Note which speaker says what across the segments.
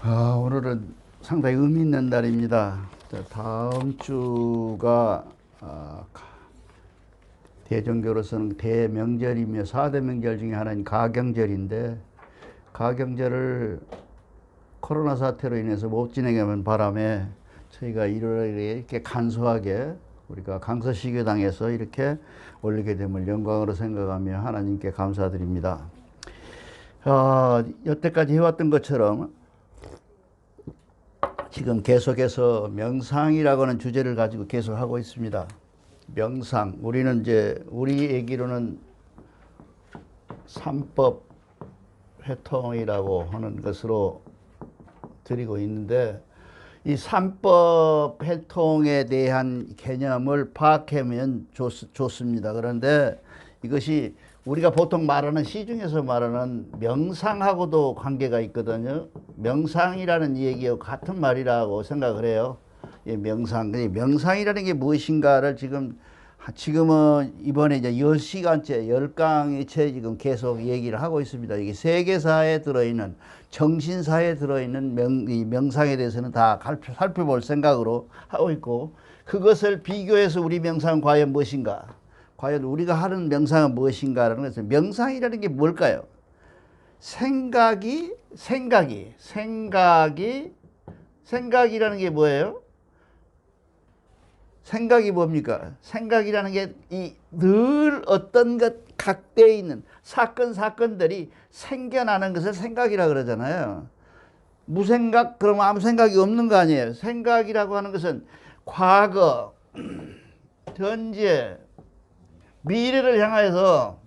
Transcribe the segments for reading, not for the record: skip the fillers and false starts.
Speaker 1: 오늘은 상당히 의미 있는 날입니다. 다음 주가 대종교로서는 대명절이며 4대 명절 중에 하나인 가경절인데, 가경절을 코로나 사태로 인해서 못 지내는 바람에 저희가 일요일에 이렇게 간소하게 우리가 강서시교당에서 이렇게 올리게 됨을 영광으로 생각하며 하나님께 감사드립니다. 여태까지 해왔던 것처럼 지금 계속해서 명상이라고 하는 주제를 가지고 계속 하고 있습니다. 명상, 우리는 이제 우리 얘기로는 삼법 회통이라고 하는 것으로 드리고 있는데, 이 삼법 회통에 대한 개념을 파악하면 좋습니다. 그런데 이것이 우리가 보통 말하는, 시중에서 말하는 명상하고도 관계가 있거든요. 명상이라는 얘기와 같은 말이라고 생각을 해요. 명상이라는 게 무엇인가를 지금은 이번에 이제 10시간째, 10강째 지금 계속 얘기를 하고 있습니다. 이게 세계사에 들어있는, 정신사에 들어있는 이 명상에 대해서는 다 살펴볼 생각으로 하고 있고, 그것을 비교해서 우리 명상은 과연 무엇인가? 과연 우리가 하는 명상은 무엇인가라는 것은, 명상이라는 게 뭘까요? 생각이라는 게 뭐예요? 생각이 뭡니까? 생각이라는 게 늘 어떤 것 각대에 있는 사건들이 생겨나는 것을 생각이라 그러잖아요. 무생각, 그러면 아무 생각이 없는 거 아니에요. 생각이라고 하는 것은 과거, 현재, 미래를 향해서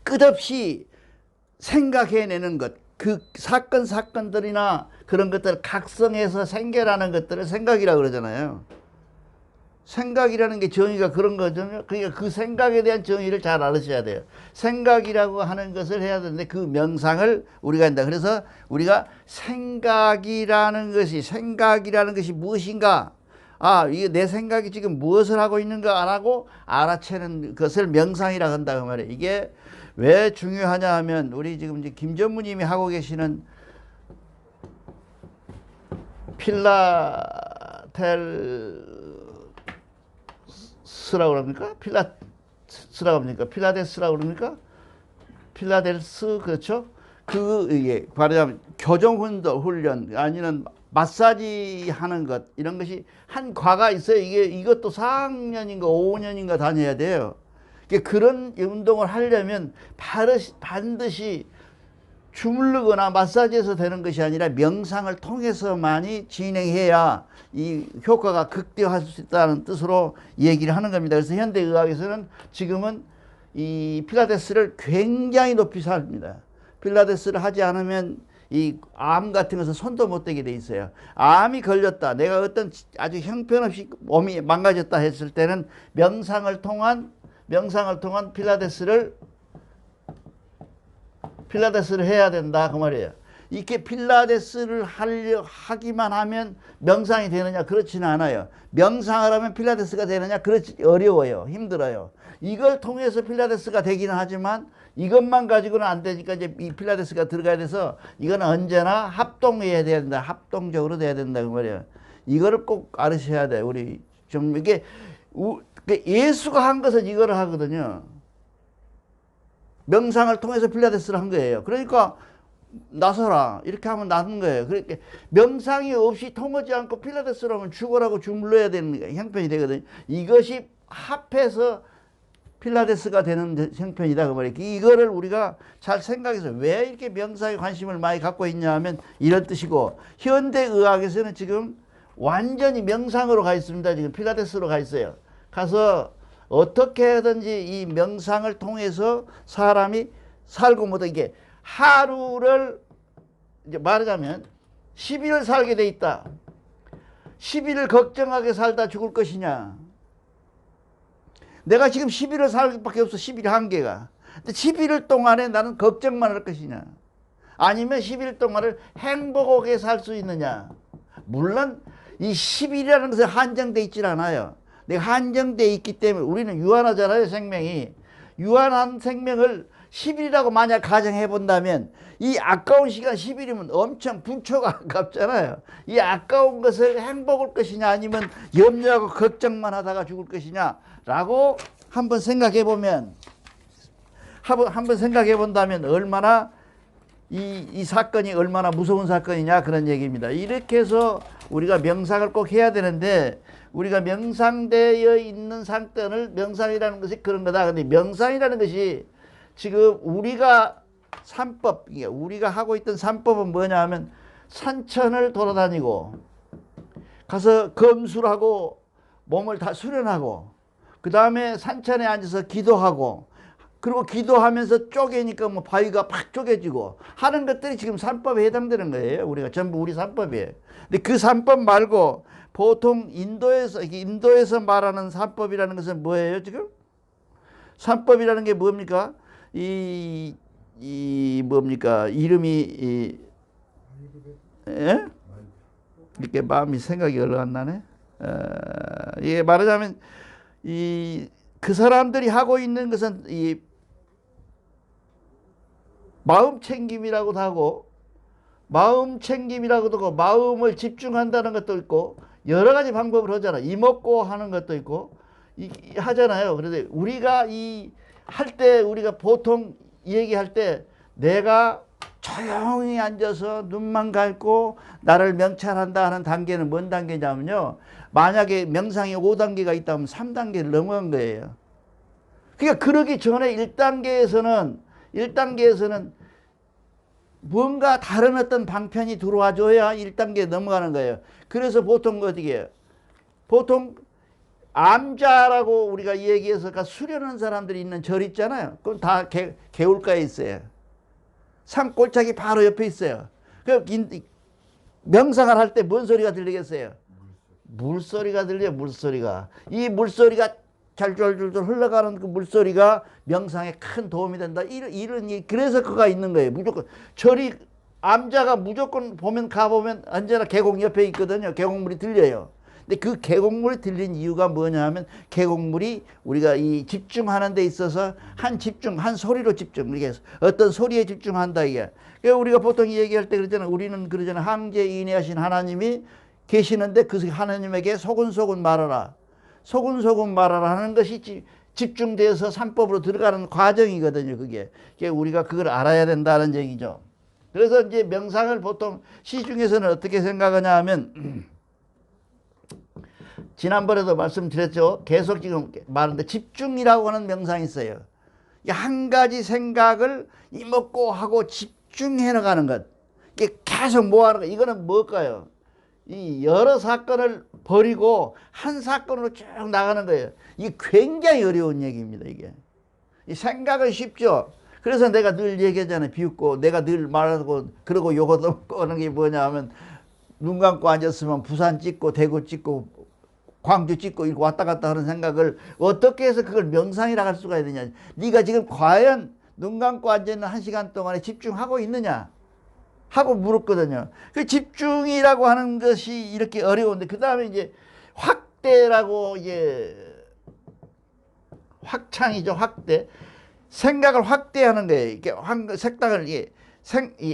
Speaker 1: 끝없이 생각해내는 것, 그 사건들이나 그런 것들을 각성해서 생겨나는 것들을 생각이라고 그러잖아요. 생각이라는 게 정의가 그런 거잖아요. 그러니까 그 생각에 대한 정의를 잘 알으셔야 돼요. 생각이라고 하는 것을 해야 되는데, 그 명상을 우리가 한다. 그래서 우리가 생각이라는 것이 무엇인가? 이게 내 생각이 지금 무엇을 하고 있는가 안 하고 알아채는 것을 명상이라고 한다, 그 말이에요. 이게 왜 중요하냐 하면, 우리 지금 이제 김 전무님이 하고 계시는 필라테스라고 그럽니까? 필라테스라고 그럽니까? 필라테스, 그렇죠? 이게 말하자면 교정훈련 아니면 마사지 하는 것, 이런 것이 한 과가 있어요. 이것도 4학년인가 5년인가 다녀야 돼요. 그런 운동을 하려면 반드시 주물르거나 마사지해서 되는 것이 아니라 명상을 통해서만이 진행해야 이 효과가 극대화할 수 있다는 뜻으로 얘기를 하는 겁니다. 그래서 현대의학에서는 지금은 이 필라테스를 굉장히 높이 삽니다. 필라테스를 하지 않으면 이 암 같은 것은 손도 못 대게 돼 있어요. 암이 걸렸다, 내가 어떤 아주 형편없이 몸이 망가졌다 했을 때는 명상을 통한 필라테스를 해야 된다, 그 말이에요. 이렇게 필라테스를 하기만 하면 명상이 되느냐? 그렇지는 않아요. 명상을 하면 필라테스가 되느냐? 어려워요. 힘들어요. 이걸 통해서 필라테스가 되기는 하지만 이것만 가지고는 안 되니까 이제 이 필라테스가 들어가야 돼서, 이거는 언제나 합동해야 된다. 합동적으로 돼야 된다, 그 말이에요. 이거를 꼭 알으셔야 돼요. 우리 좀 예수가 한 것은 이거를 하거든요. 명상을 통해서 필라테스를 한 거예요. 그러니까 나서라, 이렇게 하면 나는 거예요. 그러니까 명상이 없이 통하지 않고 필라테스를 하면 죽어라고 주물러야 되는 형편이 되거든요. 이것이 합해서 필라테스가 되는 형편이다, 그 말이에요. 이거를 우리가 잘 생각해서, 왜 이렇게 명상에 관심을 많이 갖고 있냐 하면 이런 뜻이고, 현대의학에서는 지금 완전히 명상으로 가 있습니다. 지금 필라테스로 가 있어요. 가서 어떻게 하든지 이 명상을 통해서 사람이 살고 못하게, 이게 하루를 이제 말하자면 10일을 살게 돼 있다. 10일을 걱정하게 살다 죽을 것이냐? 내가 지금 10일을 살 수밖에 없어. 10일 한계가. 근데 11일 동안에 나는 걱정만 할 것이냐? 아니면 11일 동안을 행복하게 살 수 있느냐? 물론 이 10일이라는 것은 한정돼 있질 않아요. 내가 한정돼 있기 때문에 우리는 유한하잖아요, 생명이. 유한한 생명을 10일이라고 만약 가정해 본다면 이 아까운 시간 10일이면 엄청 분초가 아깝잖아요. 이 아까운 것을 행복할 것이냐 아니면 염려하고 걱정만 하다가 죽을 것이냐라고 한번 생각해 보면 한번 생각해 본다면 얼마나 이 사건이 얼마나 무서운 사건이냐 그런 얘기입니다. 이렇게 해서 우리가 명상을 꼭 해야 되는데 우리가 명상되어 있는 상태를 명상이라는 것이 그런 거다. 근데 명상이라는 것이 지금 우리가 삼법, 우리가 하고 있던 삼법은 뭐냐 하면 산천을 돌아다니고 가서 검술하고 몸을 다 수련하고 그 다음에 산천에 앉아서 기도하고 그리고 기도하면서 쪼개니까 뭐 바위가 팍 쪼개지고 하는 것들이 지금 삼법에 해당되는 거예요. 우리가 전부 우리 삼법이에요. 근데 그 삼법 말고 보통 인도에서 말하는 삼법이라는 것은 뭐예요, 지금? 삼법이라는 게 뭡니까? 뭡니까? 이름이, 예? 이렇게 마음이 생각이 얼른 안 나네? 이게 말하자면, 그 사람들이 하고 있는 것은 마음 챙김이라고도 하고, 마음챙김이라고도 하고 마음을 집중한다는 것도 있고 여러 가지 방법을 하잖아. 이먹고 하는 것도 있고 하잖아요. 그런데 우리가 할 때 우리가 보통 얘기할 때 내가 조용히 앉아서 눈만 감고 나를 명찰한다 하는 단계는 뭔 단계냐면요. 만약에 명상이 5단계가 있다면 3단계를 넘어간 거예요. 그러니까 그러기 전에 1단계에서는 뭔가 다른 어떤 방편이 들어와 줘야 1단계 넘어가는 거예요. 그래서 보통 어떻게 해요? 보통 암자라고 우리가 얘기해서 수련하는 사람들이 있는 절 있잖아요. 그건 다 개울가에 있어요. 산골짜기 바로 옆에 있어요. 명상을 할 때 뭔 소리가 들리겠어요? 물소리가 들려요. 물소리가. 이 물소리가 잘줄줄줄 흘러가는 그 물소리가 명상에 큰 도움이 된다. 그래서 그가 있는 거예요. 무조건 암자가 무조건 가보면 언제나 계곡 옆에 있거든요. 계곡물이 들려요. 근데 그 계곡물이 들린 이유가 뭐냐 하면 계곡물이 우리가 이 집중하는 데 있어서 한 소리로 집중. 이게 어떤 소리에 집중한다 이게. 그러니까 우리가 보통 얘기할 때 우리는 그러잖아. 항제인해하신 하나님이 계시는데 그 하나님에게 소근소근 말하라. 소근소근 말하라 하는 것이 집중돼서 삼법으로 들어가는 과정이거든요. 그게 우리가 그걸 알아야 된다는 얘기죠. 그래서 이제 명상을 보통 시중에서는 어떻게 생각하냐 하면 지난번에도 말씀드렸죠. 계속 지금 말하는데 집중이라고 하는 명상이 있어요. 한 가지 생각을 이먹고 하고 집중해 나가는 것. 이게 계속 모아하는 것. 이거는 뭘까요? 이 여러 사건을 버리고 한 사건으로 쭉 나가는 거예요. 이게 굉장히 어려운 얘기입니다. 이게 이 생각은 쉽죠. 그래서 내가 늘 얘기하잖아요. 비웃고 내가 늘 말하고 그러고 요거도 하는 게 뭐냐 하면 눈 감고 앉았으면 부산 찍고 대구 찍고 광주 찍고 이렇게 왔다 갔다 하는 생각을 어떻게 해서 그걸 명상이라고 할 수가 있느냐. 네가 지금 과연 눈 감고 앉아있는 1시간 동안에 집중하고 있느냐 하고 물었거든요. 그 집중이라고 하는 것이 이렇게 어려운데 그 다음에 이제 확대라고 확창이죠. 확대. 생각을 확대하는 거예요. 이렇게 색당을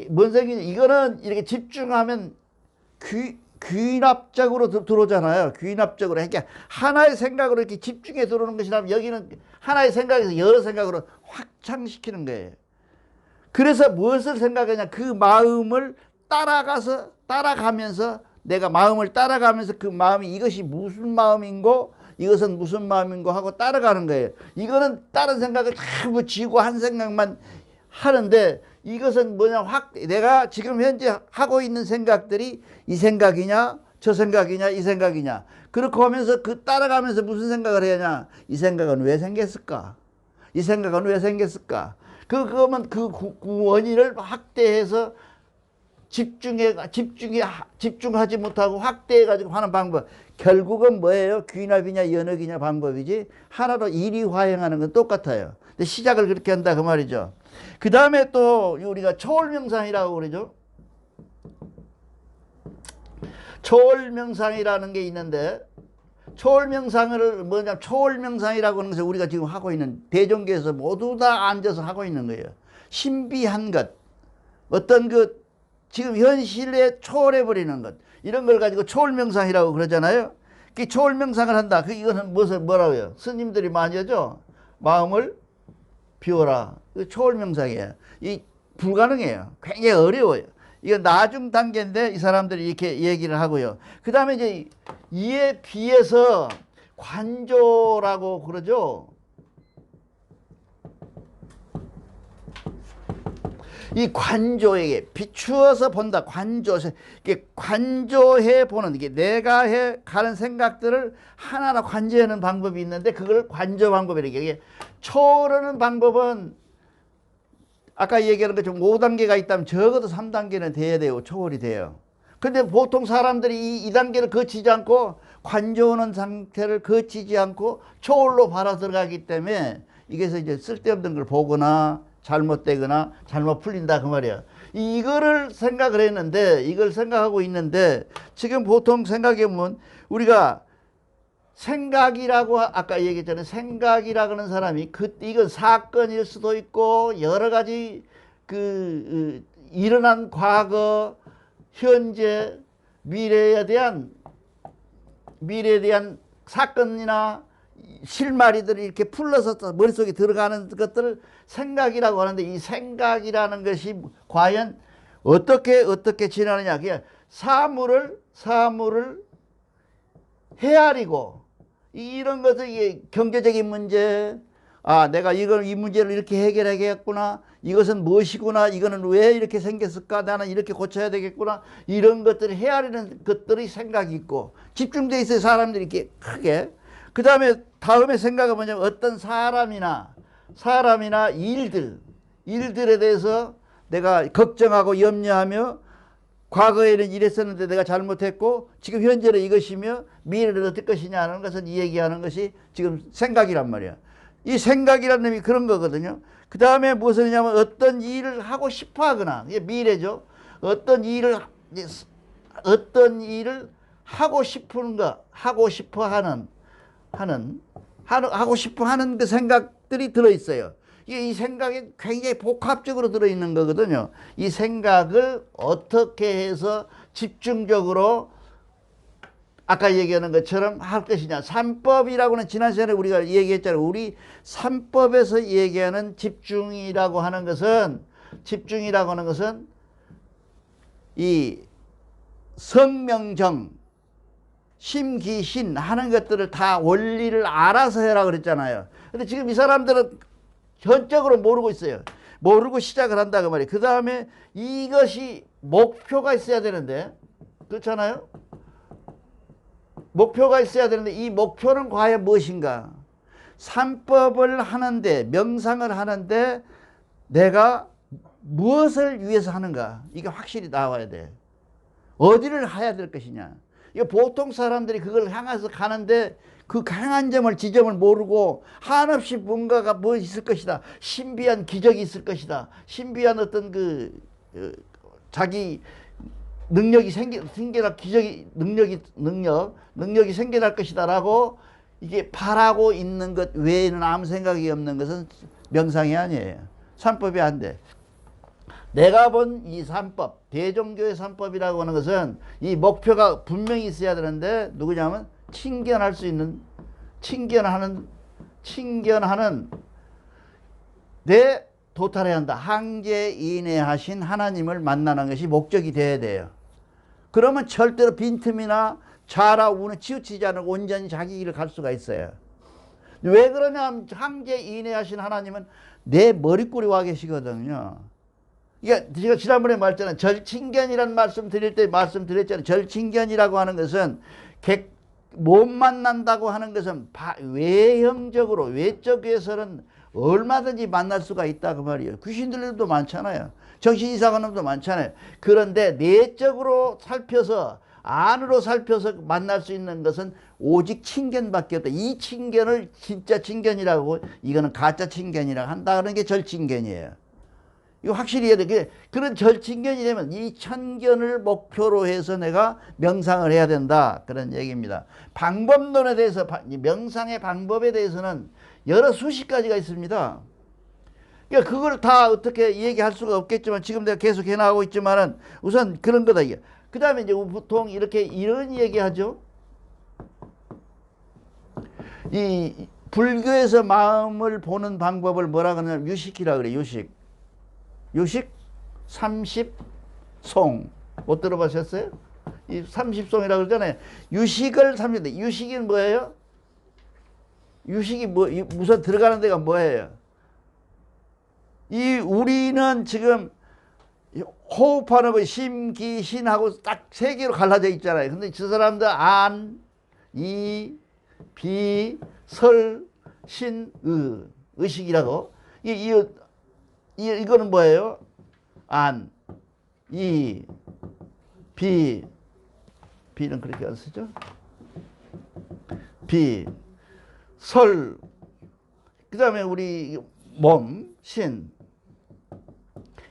Speaker 1: 뭔 생각이냐. 이거는 이렇게 집중하면 귀납적으로 들어오잖아요. 귀납적으로. 그러니까 하나의 생각으로 이렇게 집중해 들어오는 것이라면 여기는 하나의 생각에서 여러 생각으로 확장시키는 거예요. 그래서 무엇을 생각하냐. 그 마음을 따라가면서 내가 마음을 따라가면서 그 마음이 이것이 무슨 마음인고 이것은 무슨 마음인고 하고 따라가는 거예요. 이거는 다른 생각을 전부 지고 한 생각만 하는데 이것은 뭐냐. 내가 지금 현재 하고 있는 생각들이 이 생각이냐 저 생각이냐 이 생각이냐. 그렇게 하면서 따라가면서 무슨 생각을 해야 하냐. 이 생각은 왜 생겼을까. 이 생각은 왜 생겼을까. 그거면 그 원인을 확대해서 집중하지 못하고 확대해가지고 하는 방법. 결국은 뭐예요? 귀납이냐 연억이냐 방법이지. 하나로 일이화행하는 건 똑같아요. 근데 시작을 그렇게 한다 그 말이죠. 그 다음에 또 우리가 초월명상이라고 그러죠. 초월명상이라는 게 있는데 초월명상을 뭐냐, 초월명상이라고 하는 것을 우리가 지금 하고 있는 대종교에서 모두 다 앉아서 하고 있는 거예요. 신비한 것, 어떤 그 지금 현실에 초월해 버리는 것, 이런 걸 가지고 초월명상이라고 그러잖아요. 그 초월명상을 한다. 그 이거는 무슨 뭐라고요? 스님들이 많이 하죠. 마음을 비워라. 초월명상이에요. 이 불가능해요. 굉장히 어려워요. 이거 나중 단계인데 이 사람들이 이렇게 얘기를 하고요. 그 다음에 이제 이에 비해서 관조라고 그러죠. 이 관조에게 비추어서 본다. 관조, 이게 관조해 보는, 이게 내가 해 가는 생각들을 하나하나 관조하는 방법이 있는데 그걸 관조 방법이라고. 이게 초월하는 방법은 아까 얘기하는 것처럼 5단계가 있다면 적어도 3단계는 돼야 돼요. 초월이 돼요. 근데 보통 사람들이 이 단계를 거치지 않고 관조하는 상태를 거치지 않고 초월로 바로 들어가기 때문에 이게서 이제 쓸데없는 걸 보거나 잘못되거나 잘못 풀린다 그 말이야. 이거를 생각을 했는데, 이걸 생각하고 있는데, 지금 보통 생각해 보면 우리가 생각이라고 아까 얘기했잖아요. 생각이라고 하는 사람이 이건 사건일 수도 있고 여러 가지 일어난 과거, 현재, 미래에 대한 사건이나 실마리들이 이렇게 풀러서 머릿속에 들어가는 것들을 생각이라고 하는데, 이 생각이라는 것이 과연 어떻게 지나느냐. 그냥 사물을 헤아리고, 이런 것을 이게 경제적인 문제, 내가 이 문제를 이렇게 해결하겠구나, 이것은 무엇이구나, 이거는 왜 이렇게 생겼을까, 나는 이렇게 고쳐야 되겠구나, 이런 것들을 헤아리는 것들이 생각이 있고 집중돼 있어요. 사람들이 이렇게 크게. 그 다음에 생각은 뭐냐면 어떤 사람이나 일들에 대해서 내가 걱정하고 염려하며, 과거에는 이랬었는데 내가 잘못했고 지금 현재는 이것이며 미래는 어떨 것이냐 하는 것은 이 얘기하는 것이 지금 생각이란 말이야. 이 생각이라는 놈이 그런 거거든요. 그 다음에 무엇이냐면 어떤 일을 하고 싶어 하거나, 이게 미래죠. 어떤 일을 하고 싶은 거, 하고 싶어 하는 그 생각들이 들어있어요. 이 생각이 굉장히 복합적으로 들어있는 거거든요. 이 생각을 어떻게 해서 집중적으로 아까 얘기하는 것처럼 할 것이냐. 삼법이라고는 지난 시간에 우리가 얘기했잖아요. 우리 삼법에서 얘기하는 집중이라고 하는 것은 이 성명정, 심기신 하는 것들을 다 원리를 알아서 해라 그랬잖아요. 근데 지금 이 사람들은 현적으로 모르고 있어요. 모르고 시작을 한다 그 말이에요. 그 다음에 이것이 목표가 있어야 되는데, 그렇잖아요. 목표가 있어야 되는데 이 목표는 과연 무엇인가. 삼법을 하는데, 명상을 하는데 내가 무엇을 위해서 하는가, 이게 확실히 나와야 돼. 어디를 해야 될 것이냐. 이거 보통 사람들이 그걸 향해서 가는데 그 강한 점을, 지점을 모르고 한없이 뭔가가 뭐 있을 것이다. 신비한 기적이 있을 것이다. 신비한 어떤 자기 능력이 생겨날, 능력이 생겨날 것이다라고 이게 바라고 있는 것 외에는 아무 생각이 없는 것은 명상이 아니에요. 삼법이 안 돼. 내가 본 이 삼법, 대종교의 삼법이라고 하는 것은 이 목표가 분명히 있어야 되는데, 누구냐면 친견할 수 있는, 친견하는 내 도달해야 한다. 항제인해하신 하나님을 만나는 것이 목적이 돼야 돼요. 그러면 절대로 빈틈이나 좌라우는 치우치지 않고 온전히 자기 길을 갈 수가 있어요. 왜 그러냐, 항제인해하신 하나님은 내 머리꼬리 와 계시거든요. 이게 제가 지난번에 말했잖아요. 절친견이라는 말씀드렸잖아요. 절친견이라고 하는 것은 못 만난다고 하는 것은 외형적으로, 외적에서는 얼마든지 만날 수가 있다 그 말이에요. 귀신들도 많잖아요. 정신 이상한 놈도 많잖아요. 그런데 내적으로 살펴서, 안으로 살펴서 만날 수 있는 것은 오직 친견밖에 없다. 이 친견을 진짜 친견이라고, 이거는 가짜 친견이라고 한다는 게 절친견이에요. 이거 확실히 해야 돼. 그런 절친견이 되면 이 천견을 목표로 해서 내가 명상을 해야 된다. 그런 얘기입니다. 방법론에 대해서, 명상의 방법에 대해서는 여러 수십 가지가 있습니다. 그러니까 그걸 다 어떻게 얘기할 수가 없겠지만 지금 내가 계속 해나가고 있지만은 우선 그런 거다 이게. 그 다음에 이제 보통 이렇게 이런 얘기하죠. 이 불교에서 마음을 보는 방법을 뭐라 그러냐면 유식이라 그래. 유식. 유식 30송. 못 들어보셨어요? 이 30송이라고 그러잖아요. 유식을 30대. 유식이 뭐예요? 유식이 뭐 우선 들어가는 데가 뭐예요? 이 우리는 지금 호흡하는 거 심, 기, 신하고 딱 세 개로 갈라져 있잖아요. 근데 저 사람들 안, 이, 비, 설, 신, 의식이라고. 이거는 뭐예요? 안, 이, 비, 비는 그렇게 안 쓰죠? 비, 설, 그 다음에 우리 몸, 신.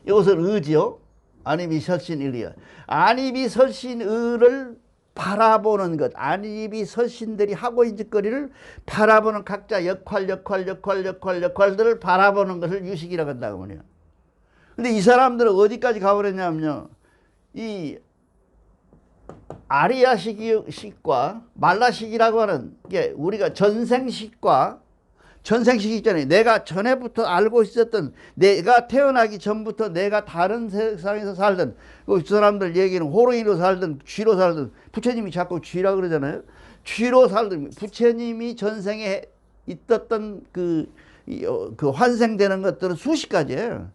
Speaker 1: 이것은 의지요. 안입이 설신의리요. 안입이 설신의를 바라보는 것. 안입이 설신들이 하고 있는 짓거리를 바라보는 각자 역할들을 바라보는 것을 유식이라고 한다고 하네요. 근데 이 사람들은 어디까지 가버렸냐면요. 이 아리아식과 말라식이라고 하는 게 우리가 전생식과 전생식 있잖아요. 내가 전에부터 알고 있었던, 내가 태어나기 전부터 내가 다른 세상에서 살던, 그 사람들 얘기는 호롱이로 살든 쥐로 살든, 부처님이 자꾸 쥐라 그러잖아요. 쥐로 살든, 부처님이 전생에 있었던 그 환생되는 것들은 수십 가지예요.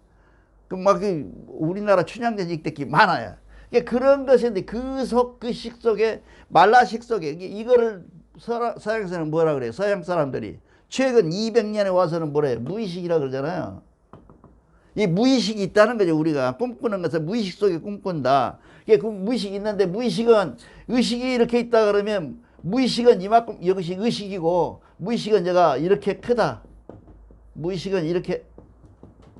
Speaker 1: 우리나라 춘향전 익대기 많아요. 그런 것인데 그 식 속에, 말라식 속에, 이거를 서양에서는 뭐라 그래요? 서양 사람들이. 최근 200년에 와서는 뭐래요? 무의식이라고 그러잖아요. 이 무의식이 있다는 거죠. 우리가 꿈꾸는 것은 무의식 속에 꿈꾼다. 그 무의식이 있는데, 무의식은 의식이 이렇게 있다 그러면 무의식은 이만큼, 이것이 의식이고, 무의식은 제가 이렇게 크다. 무의식은 이렇게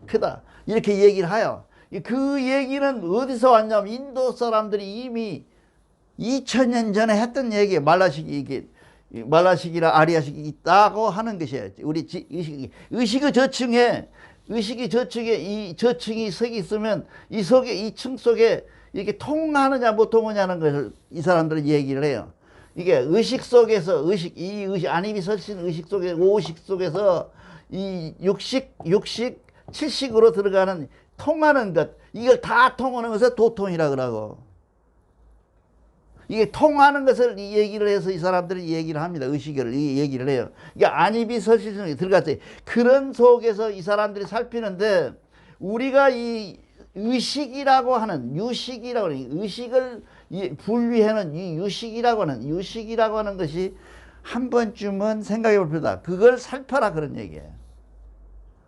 Speaker 1: 크다. 이렇게 얘기를 해요. 그 얘기는 어디서 왔냐면 인도 사람들이 이미 2000년 전에 했던 얘기예요. 말라식이라 아리아식이 있다고 하는 것이에요. 우리 의식의 저층에 이 저층이 석이 있으면 이 속에, 이 층 속에 이렇게 통하느냐 못 통하냐는 것을 이 사람들은 얘기를 해요. 이게 의식 속에서 이 의식 안입이 설신 의식 속에, 오식 속에서 이 육식, 칠식으로 들어가는 통하는 것, 이걸 다 통하는 것을 도통이라 그러고. 이게 통하는 것을 이 얘기를 해서 이 사람들이 얘기를 합니다. 의식을 이 얘기를 해요. 이게 안입이 설실성이 들어갔어요. 그런 속에서 이 사람들이 살피는데, 우리가 이 의식이라고 하는, 유식이라고 하는, 의식을 분리하는 이 유식이라고 하는 것이 한 번쯤은 생각해 볼 필요다. 그걸 살펴라, 그런 얘기예요.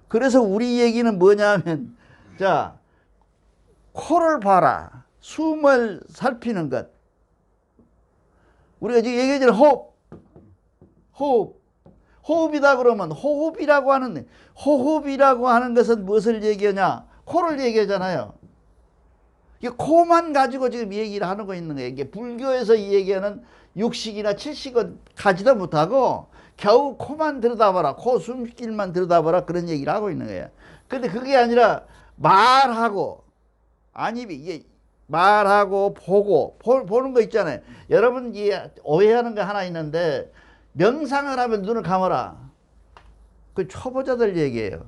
Speaker 1: 그래서 우리 얘기는 뭐냐면, 자, 코를 봐라. 숨을 살피는 것. 우리가 지금 얘기했잖아. 호흡이다 그러면 호흡이라고 하는 것은 무엇을 얘기하냐? 코를 얘기하잖아요. 이게 코만 가지고 지금 얘기를 하는 거 있는 거예요. 이게 불교에서 이 얘기하는 육식이나 칠식은 가지도 못하고 겨우 코만 들여다봐라. 코 숨길만 들여다봐라. 그런 얘기를 하고 있는 거예요. 근데 그게 아니라 말하고, 안입이, 이게 말하고 보고 보는 거 있잖아요. 여러분 오해하는 거 하나 있는데, 명상을 하면 눈을 감아라. 그 초보자들 얘기예요.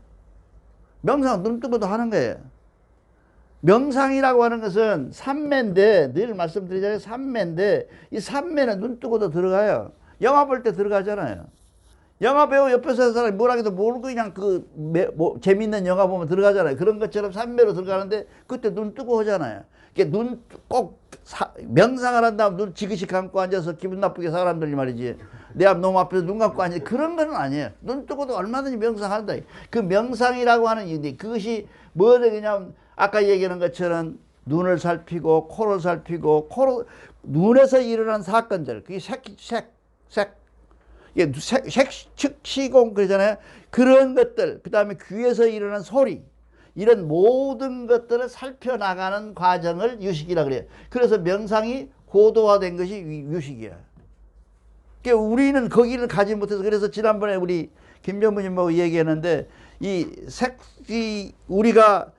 Speaker 1: 명상 눈 뜨고도 하는 거예요. 명상이라고 하는 것은 삼매인데, 늘 말씀드리잖아요. 삼매인데 이 삼매는 눈 뜨고도 들어가요. 영화 볼 때 들어가잖아요. 영화 배우 옆에서 하는 사람이 뭘 하기도 모르고 그냥 재밌는 영화 보면 들어가잖아요. 그런 것처럼 삼매로 들어가는데 그때 눈 뜨고 하잖아요. 명상을 한다면 눈 지그시 감고 앉아서 기분 나쁘게 사람들이 말이지. 내 앞 너무 앞에서 눈 감고 앉아. 그런 건 아니에요. 눈 뜨고도 얼마든지 명상한다. 그 명상이라고 하는 일인데, 그것이 뭐냐면 아까 얘기하는 것처럼 눈을 살피고 코를 살피고 눈에서 일어난 사건들, 그게 색시공 그러잖아요. 그런 것들, 그 다음에 귀에서 일어난 소리, 이런 모든 것들을 살펴나가는 과정을 유식이라 그래요. 그래서 명상이 고도화된 것이 유식이야. 그러니까 우리는 거기를 가지 못해서, 그래서 지난번에 우리 김전무님하고 얘기했는데, 우리가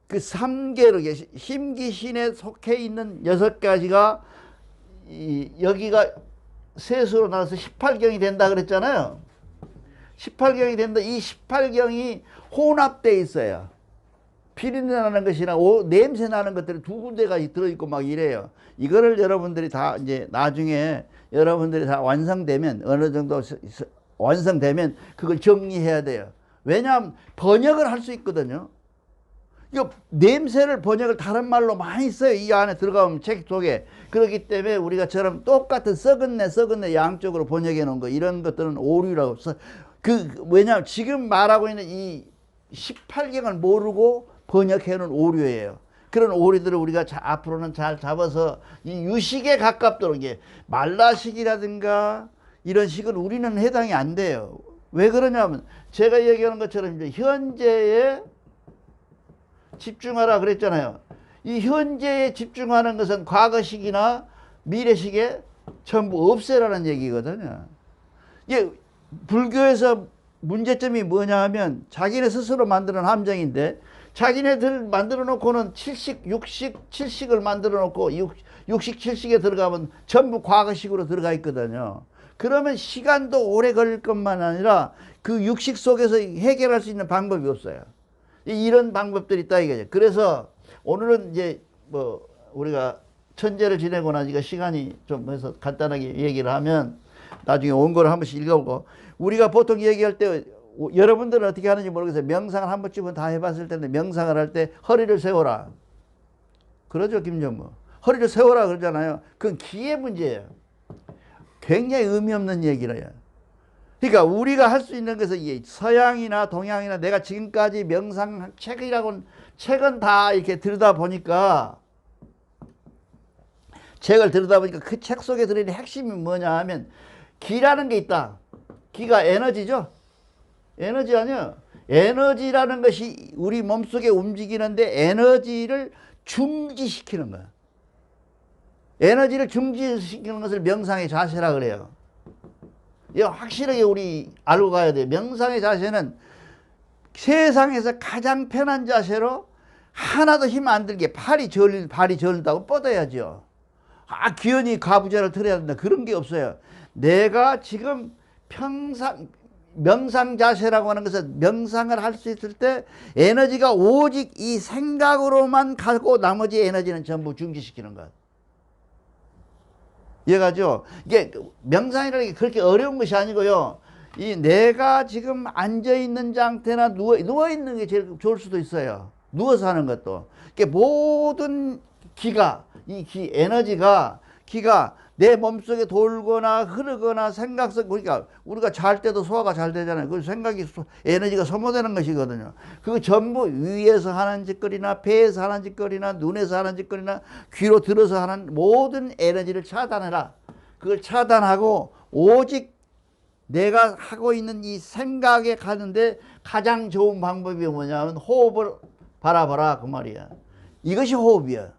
Speaker 1: 그 3계로 힘귀신에 속해 있는 6가지가 여기가 셋으로 나눠서 18경이 된다 그랬잖아요. 18경이 된다. 이 18경이 혼합되어 있어요. 비린내 나는 것이나 냄새 나는 것들이 두 군데가 들어있고 막 이래요. 이거를 여러분들이 다 이제 나중에 여러분들이 다 완성되면, 어느 정도 완성되면 그걸 정리해야 돼요. 왜냐하면 번역을 할 수 있거든요. 이거 냄새를 번역을 다른 말로 많이 써요. 이 안에 들어가면 책 속에. 그렇기 때문에 우리가 저런 똑같은 썩은 내 양쪽으로 번역해 놓은 거, 이런 것들은 오류라고 써. 왜냐하면 지금 말하고 있는 이 18경을 모르고 번역해 놓은 오류예요. 그런 오류들을 우리가 앞으로는 잘 잡아서 이 유식에 가깝도록, 이게 말라식이라든가 이런 식은 우리는 해당이 안 돼요. 왜 그러냐면 제가 얘기하는 것처럼 이제 현재에 집중하라 그랬잖아요. 이 현재에 집중하는 것은 과거식이나 미래식에 전부 없애라는 얘기거든요. 이게 불교에서 문제점이 뭐냐 하면 자기네 스스로 만드는 함정인데, 자기네들 만들어 놓고는 육식, 칠식을 만들어 놓고 육식, 칠식에 들어가면 전부 과거식으로 들어가 있거든요. 그러면 시간도 오래 걸릴 것만 아니라 그 육식 속에서 해결할 수 있는 방법이 없어요. 이런 방법들이 있다 이거죠. 그래서 오늘은 이제 뭐 우리가 천재를 지내고 나니까 시간이 좀 해서 간단하게 얘기를 하면 나중에 온 거를 한 번씩 읽어보고, 우리가 보통 얘기할 때 여러분들은 어떻게 하는지 모르겠어요. 명상을 한 번쯤은 다 해봤을 텐데, 명상을 할 때 허리를 세워라 그러죠, 김전무. 허리를 세워라 그러잖아요. 그건 기의 문제예요. 굉장히 의미 없는 얘기라요. 그러니까 우리가 할 수 있는 것은 서양이나 동양이나 내가 지금까지 명상 책은 다 이렇게 들여다보니까 그 책 속에 들어있는 핵심이 뭐냐 하면, 기라는 게 있다. 기가 에너지죠. 에너지 아니야. 에너지라는 것이 우리 몸속에 움직이는데 에너지를 중지시키는 거야. 에너지를 중지시키는 것을 명상의 자세라 그래요. 이거 확실하게 우리 알고 가야 돼요. 명상의 자세는 세상에서 가장 편한 자세로, 하나도 힘 안 들게 발이 저린다고 뻗어야죠. 기연이 가부좌를 틀어야 된다, 그런 게 없어요. 내가 지금 명상 자세라고 하는 것은, 명상을 할 수 있을 때 에너지가 오직 이 생각으로만 가고 나머지 에너지는 전부 중지시키는 것. 이해가죠? 이게 명상이라는 게 그렇게 어려운 것이 아니고요. 내가 지금 앉아있는 상태나 누워있는 게 제일 좋을 수도 있어요. 누워서 하는 것도. 모든 에너지가 내 몸속에 돌거나 흐르거나 그러니까 우리가 잘 때도 소화가 잘 되잖아요. 그 생각이 에너지가 소모되는 것이거든요. 그거 전부 위에서 하는 짓거리나 배에서 하는 짓거리나 눈에서 하는 짓거리나 귀로 들어서 하는 모든 에너지를 차단해라. 그걸 차단하고 오직 내가 하고 있는 이 생각에 가는데 가장 좋은 방법이 뭐냐면 호흡을 바라봐라 그 말이야. 이것이 호흡이야.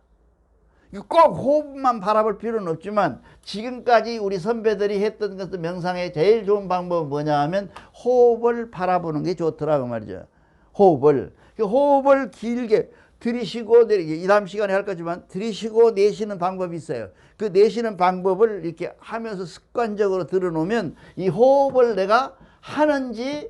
Speaker 1: 꼭 호흡만 바라볼 필요는 없지만, 지금까지 우리 선배들이 했던 것도 명상의 제일 좋은 방법은 뭐냐 하면 호흡을 바라보는 게 좋더라고 말이죠. 호흡을 길게 들이쉬고 내리게, 이 다음 시간에 할 거지만 들이쉬고 내쉬는 방법이 있어요. 그 내쉬는 방법을 이렇게 하면서 습관적으로 들어놓으면 이 호흡을 내가 하는지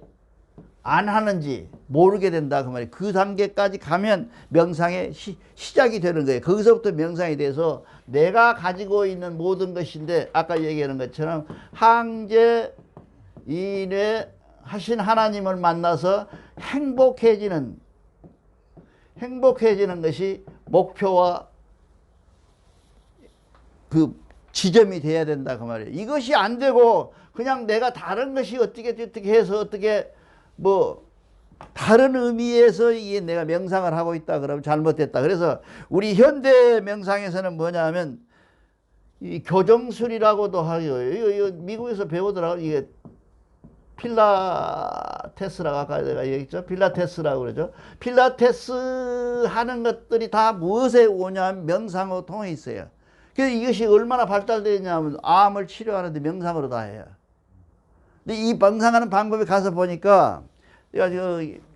Speaker 1: 안 하는지 모르게 된다 그 말이에요. 그 단계까지 가면 명상의 시작이 되는 거예요. 거기서부터 명상이 돼서 내가 가지고 있는 모든 것인데, 아까 얘기하는 것처럼 항제 인외 하신 하나님을 만나서 행복해지는 것이 목표와 그 지점이 돼야 된다 그 말이에요. 이것이 안 되고 그냥 내가 다른 것이 어떻게 해서 다른 의미에서 이게 내가 명상을 하고 있다 그러면 잘못됐다. 그래서 우리 현대 명상에서는 뭐냐 하면 이 교정술이라고도 하죠. 이거 미국에서 배우더라고요. 이게 필라테스라고 아까 내가 얘기했죠. 필라테스라고 그러죠. 필라테스 하는 것들이 다 무엇에 오냐면 명상으로 통해 있어요. 그래서 이것이 얼마나 발달되어 있냐면 암을 치료하는데 명상으로 다 해요. 근데 이 명상하는 방법에 가서 보니까 저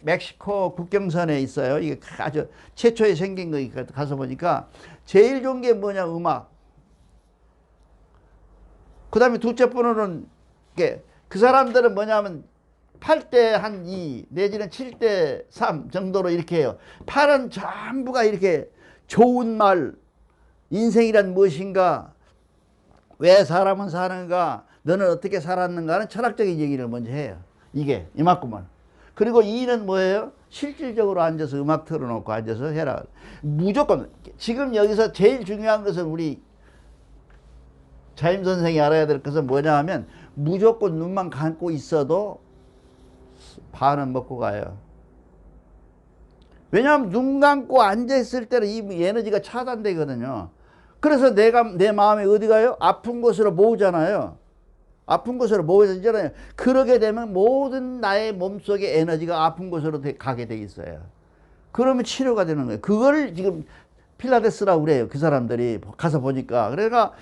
Speaker 1: 멕시코 국경선에 있어요. 이게 아주 최초에 생긴 거니까 가서 보니까 제일 좋은 게 뭐냐, 음악. 그 다음에 둘째 번호는 그 사람들은 뭐냐면 8대 한 2 내지는 7대 3 정도로 이렇게 해요. 8은 전부가 이렇게 좋은 말, 인생이란 무엇인가, 왜 사람은 사는가, 너는 어떻게 살았는가 하는 철학적인 얘기를 먼저 해요. 이게 이만큼만. 그리고 2는 뭐예요? 실질적으로 앉아서 음악 틀어놓고 앉아서 해라. 무조건. 지금 여기서 제일 중요한 것은 우리 자임 선생이 알아야 될 것은 뭐냐 하면 무조건 눈만 감고 있어도 반은 먹고 가요. 왜냐하면 눈 감고 앉아있을 때는 이 에너지가 차단되거든요. 그래서 내 마음이 어디 가요? 아픈 곳으로 모으잖아요. 아픈 곳으로 모여지잖아요. 그러게 되면 모든 나의 몸속의 에너지가 아픈 곳으로 가게 돼 있어요. 그러면 치료가 되는 거예요. 그걸 지금 필라테스라고 그래요. 그 사람들이 가서 보니까. 그러니까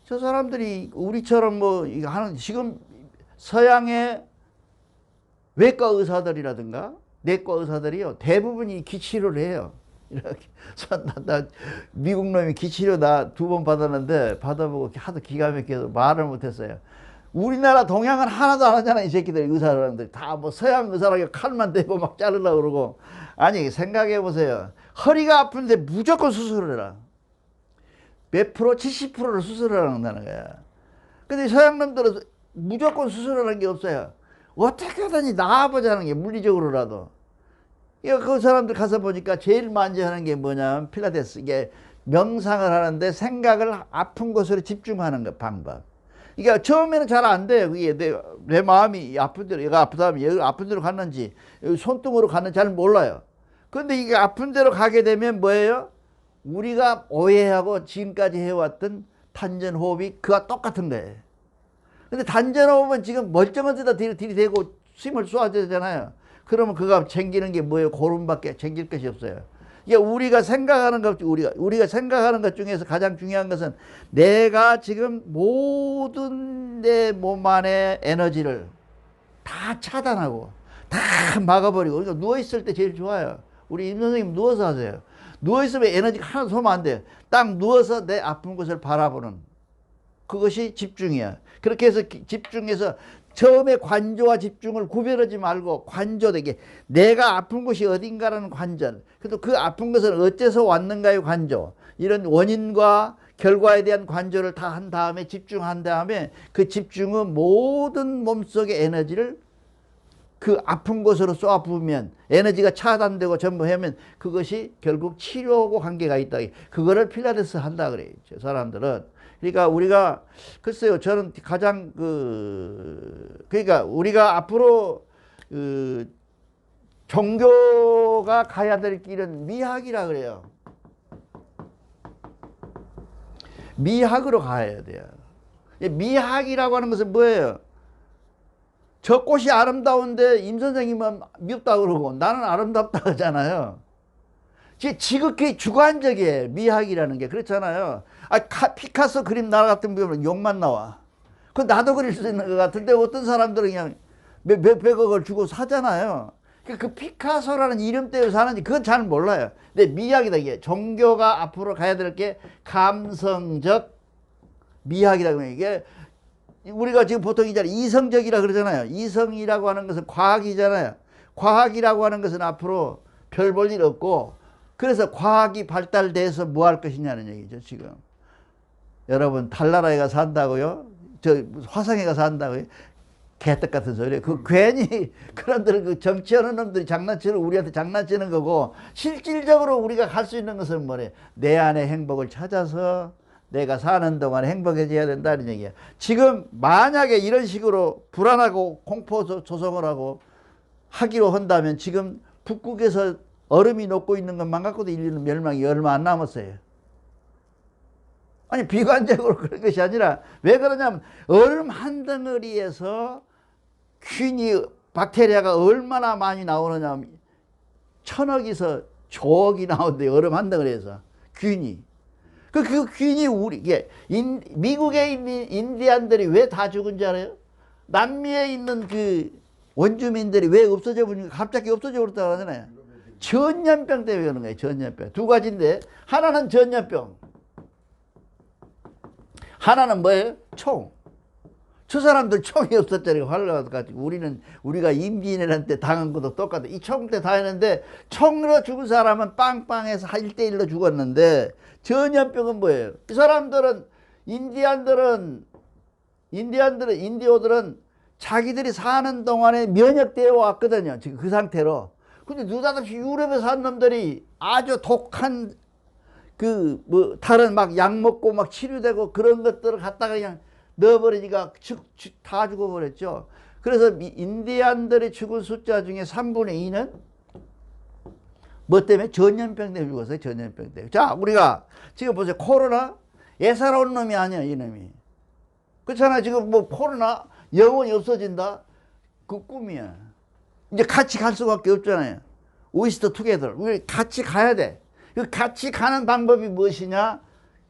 Speaker 1: 저 사람들이 우리처럼 뭐 하는, 지금 서양의 외과 의사들이라든가 내과 의사들이요, 대부분이 기치료를 해요. 이렇게 나 미국 놈이 기치료 나 2번 받았는데 받아보고 하도 기가 막혀서 말을 못했어요. 우리나라 동양은 하나도 안 하잖아. 이 새끼들 의사들한테 다 뭐 서양 의사라고 칼만 대고 막 자르려고 그러고. 아니 생각해 보세요. 허리가 아픈데 무조건 수술을 해라. 몇 프로? 70%를 수술을 한다는 거야. 근데 서양 놈들은 무조건 수술하는 게 없어요. 어떻게 하든지 나아보자는 게, 물리적으로라도. 그 사람들 가서 보니까 제일 많이 하는 게 뭐냐면 필라테스. 이게 명상을 하는데 생각을 아픈 곳으로 집중하는 거 방법. 이게 처음에는 잘 안 돼요. 그게 내 마음이 아픈 데로, 얘가 아프다면 여기 아픈 데로 갔는지, 여기 손등으로 갔는지 잘 몰라요. 그런데 이게 아픈 데로 가게 되면 뭐예요? 우리가 오해하고 지금까지 해왔던 탄전호흡이 그와 똑같은 거예요. 근데 단전호흡은 지금 멀쩡한 데다 들이대고 숨을 쏘아야 되잖아요. 그러면 그가 챙기는 게 뭐예요? 고름밖에 챙길 것이 없어요. 이게 우리가 생각하는 우리가 생각하는 것 중에서 가장 중요한 것은 내가 지금 모든 내 몸 안의 에너지를 다 차단하고 다 막아버리고. 그러니까 누워있을 때 제일 좋아요. 우리 임 선생님 누워서 하세요. 누워있으면 에너지가 하나도 쏘면 안 돼요. 딱 누워서 내 아픈 곳을 바라보는, 그것이 집중이야. 그렇게 해서 집중해서 처음에 관조와 집중을 구별하지 말고 관조되게, 내가 아픈 곳이 어딘가라는 관전, 그래도 그 아픈 것은 어째서 왔는가의 관조, 이런 원인과 결과에 대한 관조를 다 한 다음에 집중한 다음에 그 집중은 모든 몸속의 에너지를 그 아픈 곳으로 쏘아 부으면 에너지가 차단되고 전부 하면 그것이 결국 치료하고 관계가 있다. 그거를 필라테스 한다 그래요, 저 사람들은. 그러니까 우리가, 글쎄요, 저는 가장 그러니까 우리가 앞으로 종교가 가야 될 길은 미학이라 그래요. 미학으로 가야 돼요. 미학이라고 하는 것은 뭐예요? 저 꽃이 아름다운데 임 선생님은 밉다고 그러고 나는 아름답다 하잖아요. 지극히 주관적이에요. 미학이라는 게. 그렇잖아요. 피카소 그림 나라 같은 거 보면 욕만 나와. 그 나도 그릴 수 있는 것 같은데 어떤 사람들은 그냥 몇백억을 주고 사잖아요. 그 피카소라는 이름 때문에 사는지 그건 잘 몰라요. 근데 미학이다. 이게 종교가 앞으로 가야 될 게 감성적 미학이라고 해요. 이게 우리가 지금 보통 이성적이라 그러잖아요. 이성이라고 하는 것은 과학이잖아요. 과학이라고 하는 것은 앞으로 별 볼 일 없고, 그래서 과학이 발달돼서 뭐 할 것이냐는 얘기죠. 지금 여러분 달나라에 가서 산다고요? 저 화성에 가서 산다고요? 개떡 같은 소리예요. 그 괜히 그런들, 그 정치하는 놈들이 장난치는, 우리한테 장난치는 거고, 실질적으로 우리가 갈 수 있는 것은 뭐래? 내 안의 행복을 찾아서 내가 사는 동안 행복해져야 된다는 얘기야. 지금 만약에 이런 식으로 불안하고 공포 조성을 하고 하기로 한다면 지금 북극에서 얼음이 녹고 있는 것만 갖고도 인류는 멸망이 얼마 안 남았어요. 아니 비관적으로 그런 것이 아니라, 왜 그러냐면 얼음 한 덩어리에서 균이 박테리아가 얼마나 많이 나오느냐. 1000억에서 조억이 나온대. 얼음 한 덩어리에서 균이. 그 균이 미국에 있는 인디안들이 왜 다 죽은지 알아요? 남미에 있는 그 원주민들이 왜 없어져 버리니까 갑자기 없어져 버렸다고 하잖아요. 전염병 때문에 그러는 거예요. 전염병. 두 가지인데 하나는 전염병. 하나는 뭐예요? 총. 저 사람들 총이 없었잖아요. 활로가지고 우리가 임진왜란 당한 것도 똑같아. 이 총 때 다 했는데 총으로 죽은 사람은 빵빵해서 1대1로 죽었는데 전염병은 뭐예요? 이 사람들은 인디오들은 자기들이 사는 동안에 면역되어 왔거든요. 지금 그 상태로. 근데 느닷없이 유럽에 사는 놈들이 아주 독한 다른 막 약 먹고 막 치료되고 그런 것들을 갖다가 그냥 넣어버리니까 다 죽어버렸죠. 그래서 인디안들이 죽은 숫자 중에 3분의 2는 뭐 때문에? 전염병 때문에 죽었어요. 전염병 때문에. 자, 우리가 지금 보세요. 코로나 예사로운 놈이 아니야, 이 놈이. 그렇잖아. 지금 뭐 코로나 영원히 없어진다. 그 꿈이야. 이제 같이 갈 수밖에 없잖아요. 오이스터 투게더. 우리 같이 가야 돼. 그 같이 가는 방법이 무엇이냐?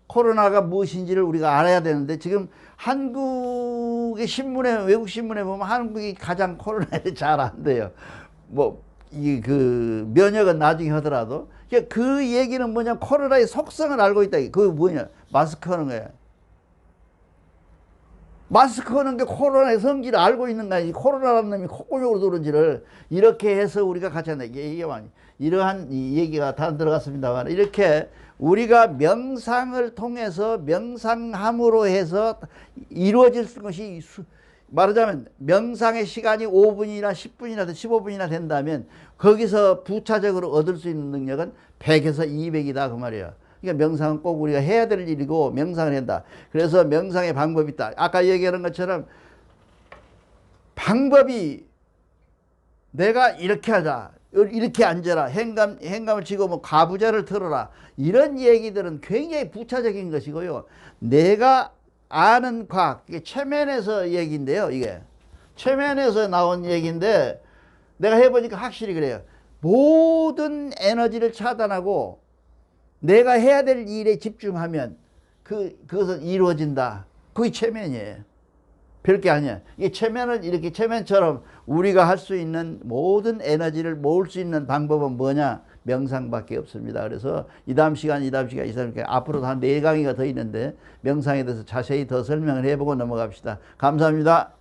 Speaker 1: 코로나가 무엇인지를 우리가 알아야 되는데 지금 한국의 신문에 외국 신문에 보면 한국이 가장 코로나에 잘 안 돼요. 뭐 면역은 나중에 하더라도 그 얘기는 뭐냐? 코로나의 속성을 알고 있다. 그게 뭐냐? 마스크 하는 거야. 마스크 하는 게 코로나의 성질을 알고 있는 거야. 코로나라는 놈이 콧구멍으로 들어온지를 이렇게 해서 우리가 같이 한다. 이게 많이 이러한 이 얘기가 다 들어갔습니다만 이렇게 우리가 명상을 통해서 명상함으로 해서 이루어질 것이 말하자면 명상의 시간이 5분이나 10분이나 15분이나 된다면 거기서 부차적으로 얻을 수 있는 능력은 100에서 200이다 그 말이에요. 그러니까 명상은 꼭 우리가 해야 될 일이고 명상을 한다. 그래서 명상의 방법이 있다. 아까 얘기하는 것처럼 방법이 내가 이렇게 하자. 이렇게 앉아라. 행감을 치고 뭐 가부좌를 틀어라. 이런 얘기들은 굉장히 부차적인 것이고요. 내가 아는 과학, 이게 최면에서 얘기인데요. 이게 최면에서 나온 얘기인데 내가 해보니까 확실히 그래요. 모든 에너지를 차단하고 내가 해야 될 일에 집중하면 그것은 이루어진다. 그게 최면이에요. 별게 아니야. 이 최면을 이렇게 최면처럼 우리가 할 수 있는 모든 에너지를 모을 수 있는 방법은 뭐냐? 명상밖에 없습니다. 그래서 이 다음 시간 앞으로도 한 4강의가 더 있는데 명상에 대해서 자세히 더 설명을 해보고 넘어갑시다. 감사합니다.